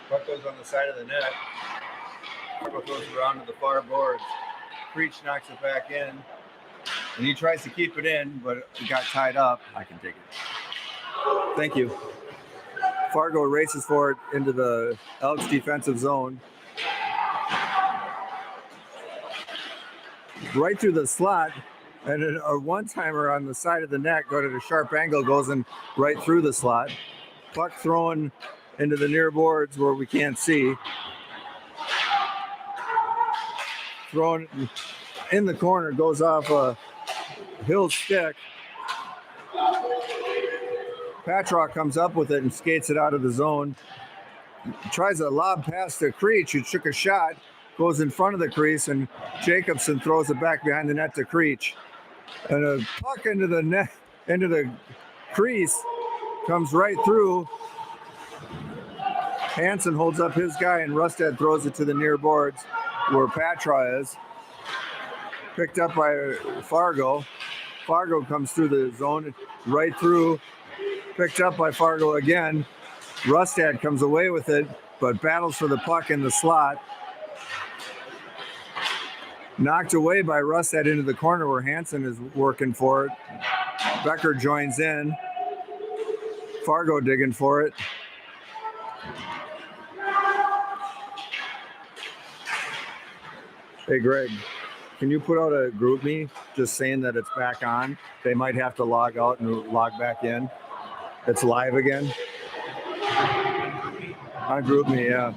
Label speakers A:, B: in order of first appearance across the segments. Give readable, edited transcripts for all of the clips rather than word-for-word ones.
A: Puck goes on the side of the net. Fargo goes around to the far boards. Creech knocks it back in. And he tries to keep it in, but it got tied up.
B: I can take it.
A: Thank you. Fargo races forward into the Elks defensive zone. Right through the slot, and a one-timer on the side of the net, got at a sharp angle, goes in right through the slot. Puck thrown into the near boards where we can't see. Thrown in the corner, goes off a Hill stick. Patrock comes up with it and skates it out of the zone. Tries a lob pass to Creech, who took a shot, goes in front of the crease, and Jacobson throws it back behind the net to Creech. And a puck into the net, into the crease, comes right through. Hansen holds up his guy, and Rustad throws it to the near boards where Patra is. Picked up by Fargo. Fargo comes through the zone, right through. Picked up by Fargo again. Rustad comes away with it, but battles for the puck in the slot. Knocked away by Rustad into the corner where Hansen is working for it. Becker joins in. Fargo digging for it. Hey, Greg, can you put out a group me just saying that it's back on? They might have to log out and log back in. It's live again. On group me, yeah.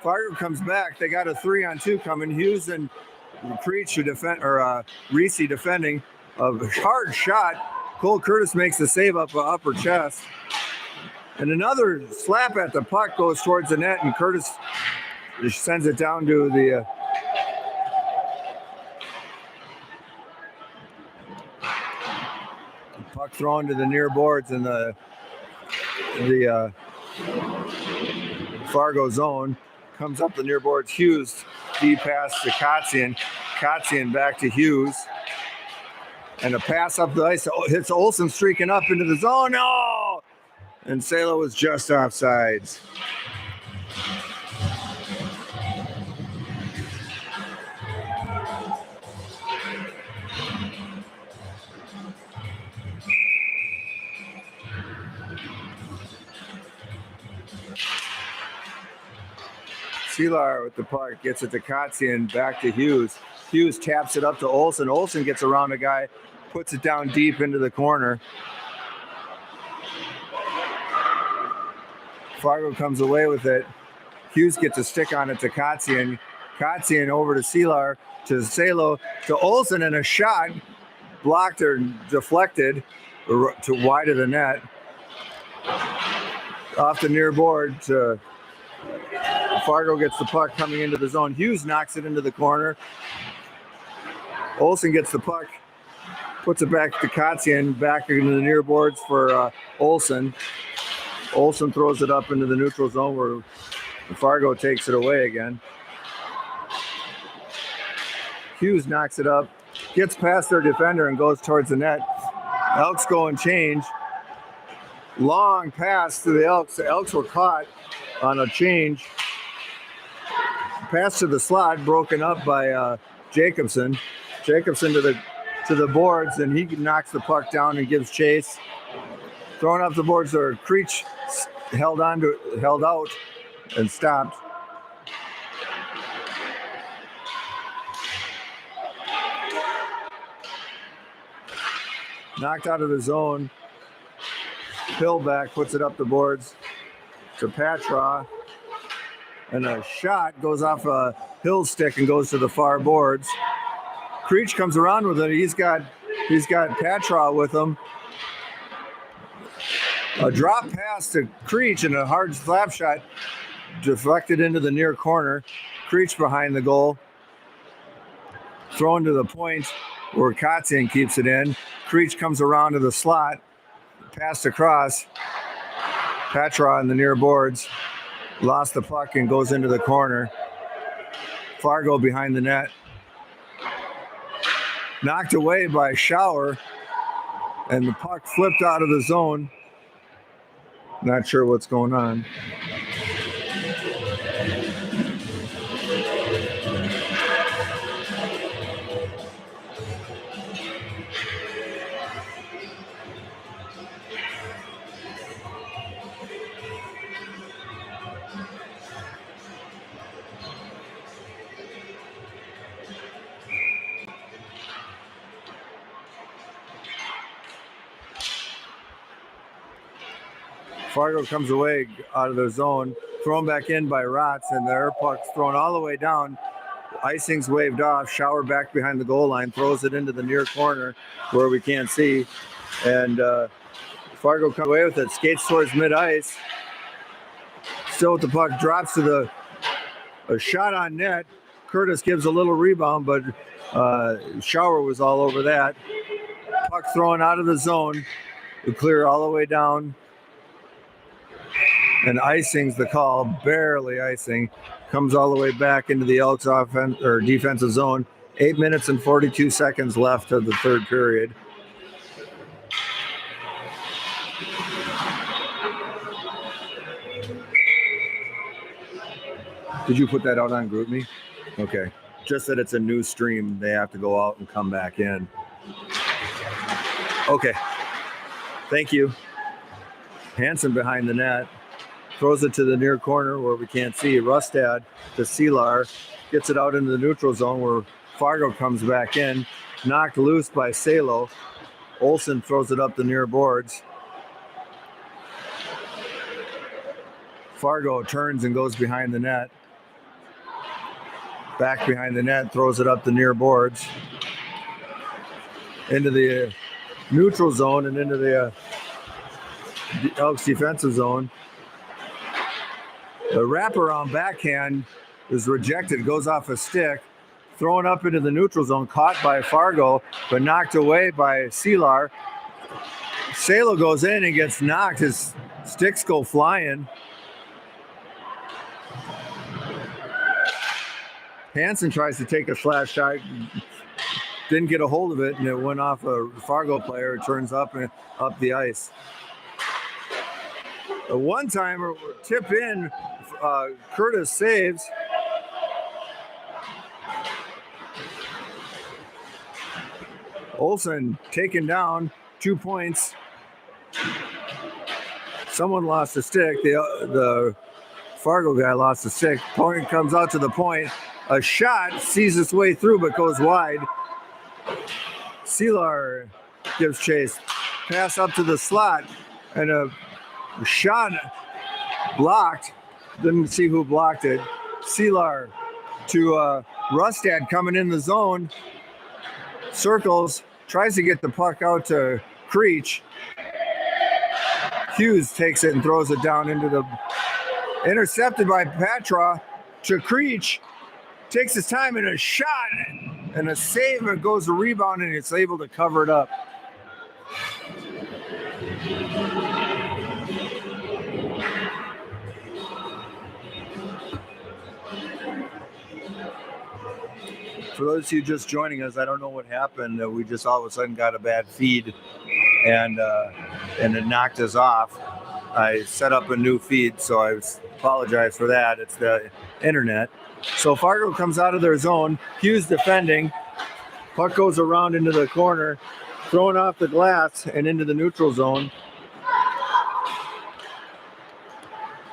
A: Fargo comes back. They got a 3-on-2 coming. Hughes and Creech Reese defending. A hard shot. Cole Curtis makes the save up upper chest. And another slap at the puck goes towards the net, and Curtis just sends it down to the puck thrown to the near boards in the Fargo zone. Comes up the near boards. Hughes, deep pass to Kotzian. Kotzian back to Hughes. And a pass up the ice. Hits Olsen streaking up into the zone. No! And Salo was just offsides. Seelar with the puck, gets it to Kotzian, back to Hughes. Hughes taps it up to Olsen. Olsen gets around a guy, puts it down deep into the corner. Fargo comes away with it. Hughes gets a stick on it to Kotzian. Kotzian over to Seelar, to Salo, to Olsen, and a shot blocked or deflected to wide of the net. Off the near board to Fargo, gets the puck coming into the zone. Hughes knocks it into the corner. Olsen gets the puck, puts it back to Kotzian, back into the near boards for Olsen. Olsen throws it up into the neutral zone where Fargo takes it away again. Hughes knocks it up, gets past their defender and goes towards the net. Elks go and change. Long pass to the Elks. The Elks were caught on a change. Pass to the slot, broken up by Jacobson. Jacobson to the boards, and he knocks the puck down and gives chase. Thrown off the boards, or Creech held out and stopped. Knocked out of the zone. Pillback puts it up the boards to Patra. And a shot goes off a Hill stick and goes to the far boards. Creech comes around with it. He's got Patra with him. A drop pass to Creech and a hard slap shot deflected into the near corner. Creech behind the goal. Thrown to the point where Kotzian keeps it in. Creech comes around to the slot. Passed across. Patra on the near boards. Lost the puck and goes into the corner. Fargo behind the net. knocked away by Schauer, and the puck flipped out of the zone. Not sure what's going on. Fargo comes away out of their zone, thrown back in by Rotz, and their puck's thrown all the way down. Icing's waved off. Schauer back behind the goal line, throws it into the near corner where we can't see. And Fargo comes away with it, skates towards mid-ice. Still with the puck, drops to a shot on net. Curtis gives a little rebound, but Schauer was all over that. Puck thrown out of the zone. We clear all the way down. And icing's the call, barely icing. Comes all the way back into the Elks offense or defensive zone. 8 minutes and 42 seconds left of the third period. Did you put that out on GroupMe? Okay. Just that it's a new stream. They have to go out and come back in. Okay. Thank you. Hansen behind the net. Throws it to the near corner where we can't see. Rustad to Seelar. Gets it out into the neutral zone where Fargo comes back in. Knocked loose by Salo. Olsen throws it up the near boards. Fargo turns and goes behind the net. Back behind the net, throws it up the near boards. Into the neutral zone and into the Elks defensive zone. The wraparound backhand is rejected, goes off a stick, thrown up into the neutral zone, caught by Fargo, but knocked away by Seelar. Salo goes in and gets knocked. His sticks go flying. Hansen tries to take a flash shot, didn't get a hold of it, and it went off a Fargo player. It turns up and up the ice. A one-timer tip in, Curtis saves. Olsen taken down, 2 points. Someone lost a stick. The Fargo guy lost a stick. Point comes out to the point. A shot sees its way through but goes wide. Seelar gives chase. Pass up to the slot and a shot blocked. Didn't see who blocked it. Seelar to Rustad coming in the zone. Circles, tries to get the puck out to Creech. Hughes takes it and throws it down into the... Intercepted by Patra to Creech. Takes his time and a shot and a save, and goes to rebound and it's able to cover it up. For those of you just joining us, I don't know what happened. We just all of a sudden got a bad feed and it knocked us off. I set up a new feed, so I apologize for that. It's the internet. So Fargo comes out of their zone. Hughes defending. Puck goes around into the corner, thrown off the glass and into the neutral zone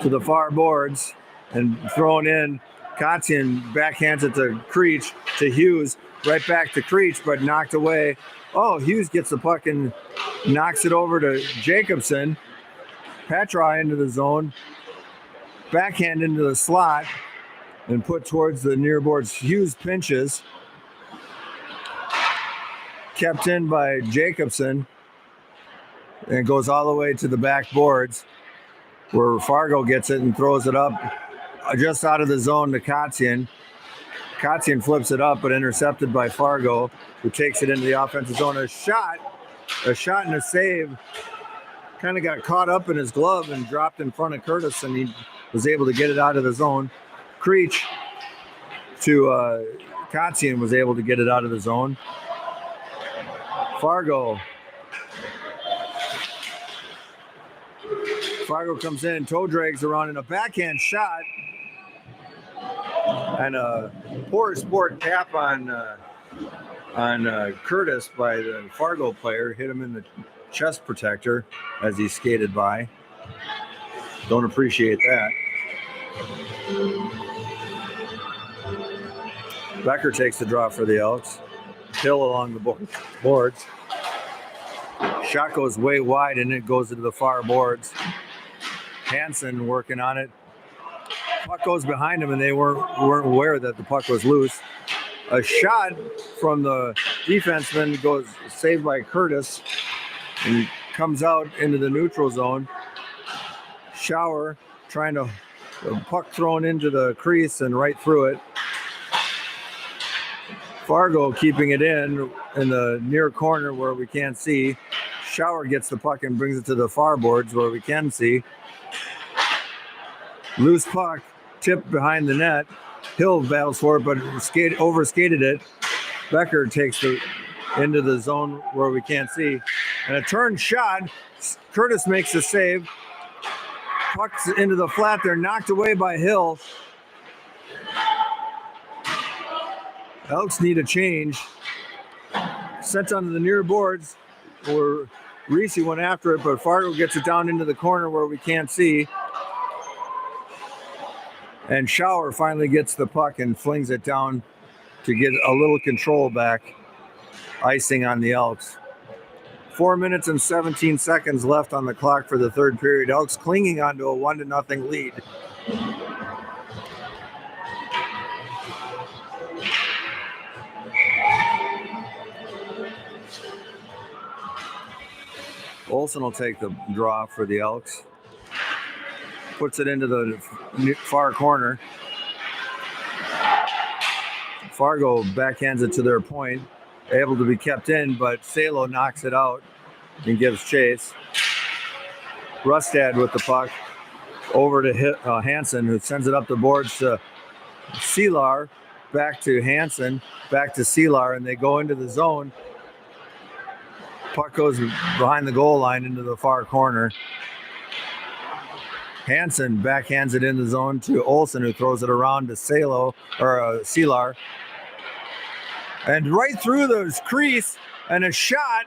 A: to the far boards and thrown in. Kotzian backhands it to Creech, to Hughes, right back to Creech, but knocked away. Oh, Hughes gets the puck and knocks it over to Jacobson. Patra into the zone. Backhand into the slot and put towards the near boards. Hughes pinches. Kept in by Jacobson. And goes all the way to the back boards where Fargo gets it and throws it up just out of the zone to Kotzian. Kotzian flips it up, but intercepted by Fargo, who takes it into the offensive zone. A shot and a save. Kind of got caught up in his glove and dropped in front of Curtis, and he was able to get it out of the zone. Creech to Kotzian was able to get it out of the zone. Fargo comes in, toe drags around in a backhand shot, and a poor sport tap on Curtis by the Fargo player, hit him in the chest protector as he skated by. Don't appreciate that. Becker takes the draw for the Elks. Hill along the boards. Shot goes way wide and it goes into the far boards. Hansen working on it. Puck goes behind him and they weren't aware that the puck was loose. A shot from the defenseman goes saved by Curtis and comes out into the neutral zone. Shower trying to puck thrown into the crease and right through it. Fargo keeping it in the near corner where we can't see. Shower gets the puck and brings it to the far boards where we can see. Loose puck, tipped behind the net. Hill battles for it, but overskated it. Becker takes it into the zone where we can't see. And a turn shot. Curtis makes the save. Puck's into the flat. They're knocked away by Hill. Elks need a change. Sent onto the near boards where Reese went after it, but Fargo gets it down into the corner where we can't see. And Shower finally gets the puck and flings it down to get a little control back. Icing on the Elks. 4 minutes and 17 seconds left on the clock for the third period. Elks clinging onto a 1-0 lead. Olsen will take the draw for the Elks. Puts it into the far corner. Fargo backhands it to their point. Able to be kept in, but Salo knocks it out and gives chase. Rustad with the puck over to Hansen, who sends it up the boards to Seelar. Back to Hansen, back to Seelar, and they go into the zone. Puck goes behind the goal line into the far corner. Hansen backhands it in the zone to Olsen, who throws it around to Seelar. And right through the crease, and a shot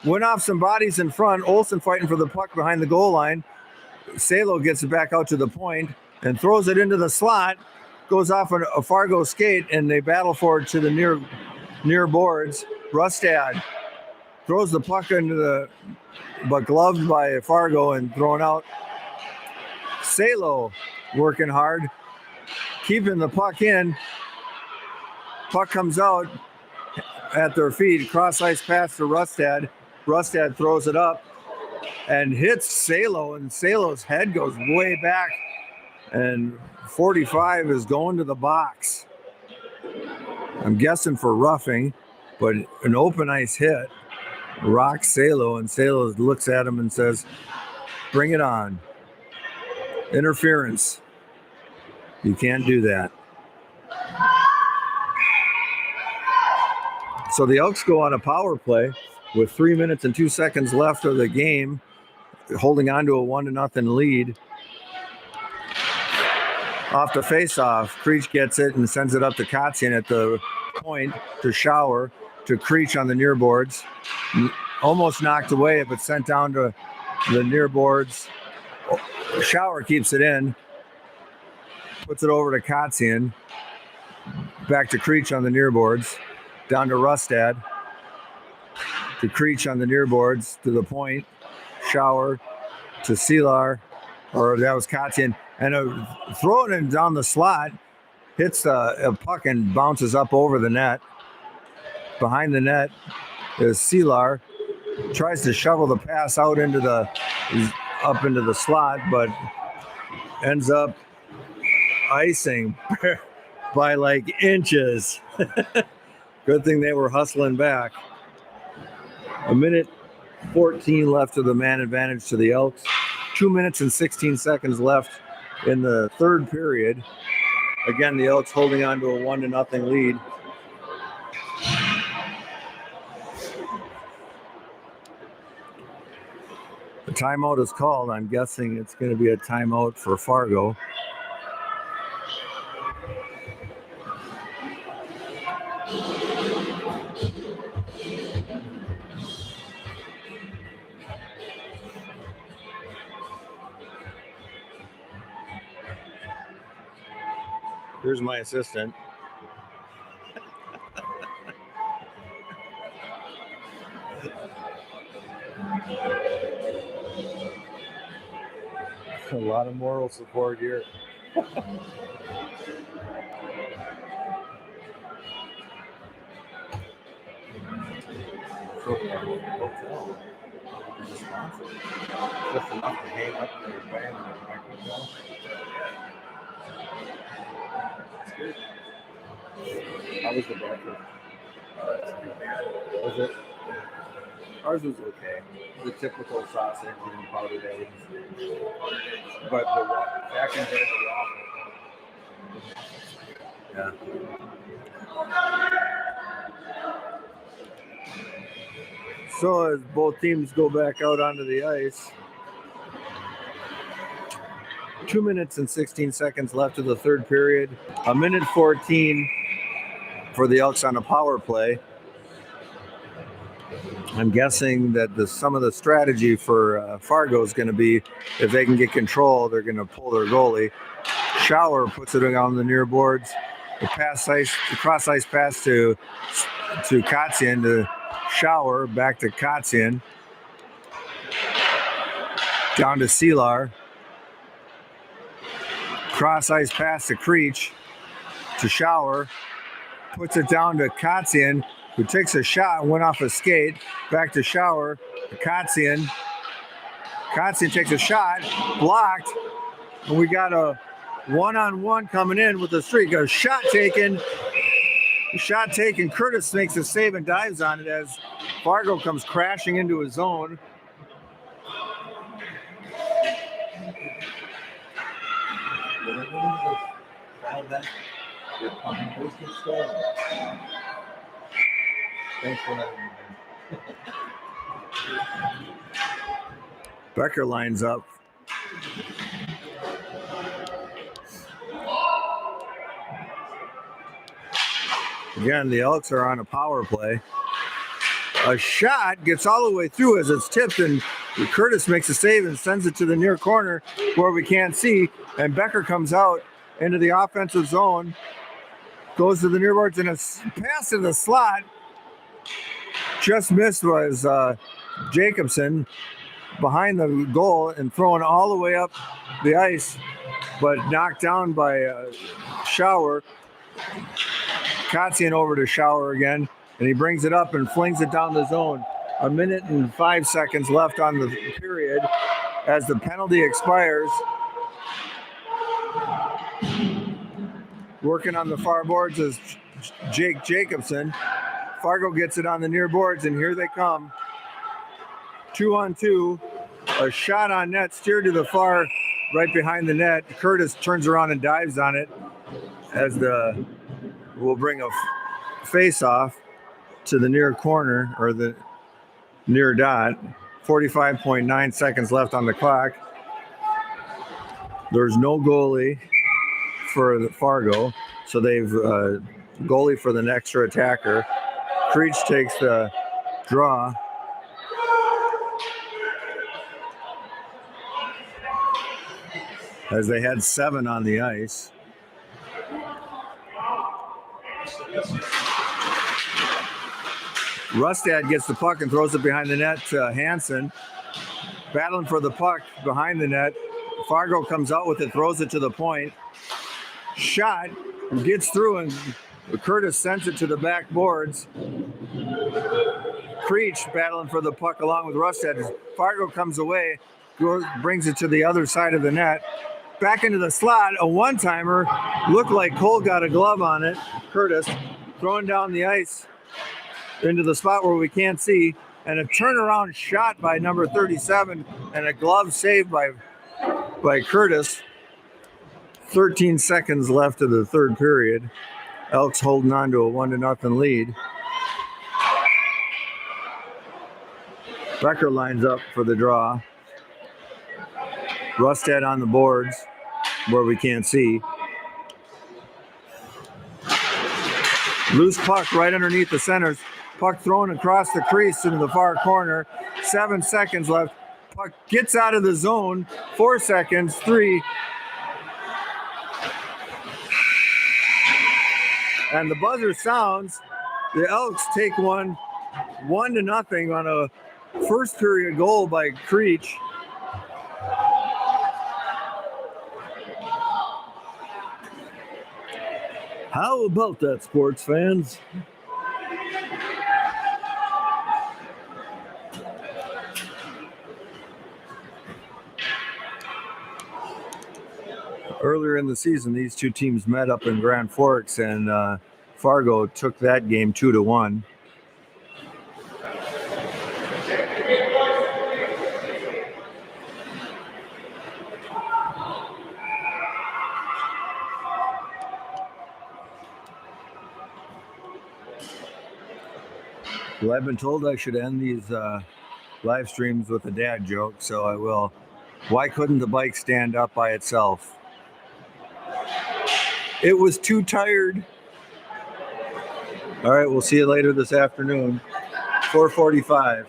A: went off some bodies in front. Olsen fighting for the puck behind the goal line. Salo gets it back out to the point and throws it into the slot. Goes off a Fargo skate, and they battle for it to the near boards. Rustad throws the puck but gloved by Fargo and thrown out. Salo working hard, keeping the puck in. Puck comes out at their feet. Cross ice pass to Rustad. Rustad throws it up and hits Salo, and Salo's head goes way back. And 45 is going to the box. I'm guessing for roughing, but an open ice hit rocks Salo, and Salo looks at him and says, "Bring it on." Interference. You can't do that. So the Elks go on a power play with 3 minutes and 2 seconds left of the game, holding on to a 1-0 lead. Off the face-off, Creech gets it and sends it up to Kotzian at the point to Shower, to Creech on the near boards. Almost knocked away, but sent down to the near boards. Shower keeps it in, puts it over to Kotzian. Back to Creech on the near boards. Down to Rustad. To Creech on the near boards, to the point. Shower to Seelar, or that was Kotzian. And throwing it down the slot, hits a puck and bounces up over the net. Behind the net is Seelar. Tries to shovel the pass out up into the slot, but ends up icing by like inches. Good thing they were hustling back. 1:14 left of the man advantage to the Elks. 2 minutes and 16 seconds left in the third period. Again, the Elks holding on to a 1-0 lead. Timeout is called. I'm guessing it's going to be a timeout for Fargo. Here's my assistant. A lot of moral support here. Hotel. Just enough to hang up their band in the hotel. That's good. How was the breakfast? Was it? Ours was okay. The typical sausage and powdered eggs. But the back and forth the waffle. Yeah. So as both teams go back out onto the ice, 2 minutes and 16 seconds left of the third period. 1:14 for the Elks on a power play. I'm guessing that some of the strategy for Fargo is going to be, if they can get control, they're going to pull their goalie. Shower puts it on the near boards. The cross ice pass to Katsian to Shower, back to Katsian. Down to Seelar. Cross ice pass to Creech to Shower. Puts it down to Katsian, who takes a shot, went off a skate. Back to Shower, to Katsian. Katsian takes a shot, blocked. And we got a one-on-one coming in with a streak. A shot taken. Curtis makes a save and dives on it as Fargo comes crashing into his zone. Thanks for letting me. Becker lines up. Again, the Elks are on a power play. A shot gets all the way through as it's tipped, and Curtis makes a save and sends it to the near corner where we can't see. And Becker comes out into the offensive zone, goes to the near boards, and a pass to the slot. Just missed was Jacobson behind the goal and throwing all the way up the ice, but knocked down by Shower. Katsian over to Shower again, and he brings it up and flings it down the zone. 1:05 left on the period as the penalty expires. Working on the far boards is Jake Jacobson. Fargo gets it on the near boards, and here they come. 2-on-2. A shot on net, steered to the far right behind the net. Curtis turns around and dives on it as we'll bring a face-off to the near corner, or the near dot. 45.9 seconds left on the clock. There's no goalie for the Fargo, so they've goalie for the extra attacker. Creech takes the draw. As they had 7 on the ice. Rustad gets the puck and throws it behind the net to Hansen. Battling for the puck behind the net. Fargo comes out with it, throws it to the point. Shot, gets through, and Curtis sends it to the back boards. Creech battling for the puck along with Rustad. Fargo comes away, brings it to the other side of the net. Back into the slot, a one-timer. Looked like Cole got a glove on it. Curtis throwing down the ice into the spot where we can't see. And a turnaround shot by number 37 and a glove save by Curtis. 13 seconds left of the third period. Elks holding on to a 1-0 lead. Becker lines up for the draw. Rustad on the boards where we can't see. Loose puck right underneath the centers. Puck thrown across the crease into the far corner. 7 seconds left. Puck gets out of the zone. 4 seconds. 3. And the buzzer sounds. The Elks take one 1-0 on a first period goal by Creech. How about that, sports fans? Earlier in the season, these two teams met up in Grand Forks, and Fargo took that game 2-1. Well, I've been told I should end these live streams with a dad joke, so I will. Why couldn't the bike stand up by itself? It was too tired. All right, we'll see you later this afternoon, 4:45.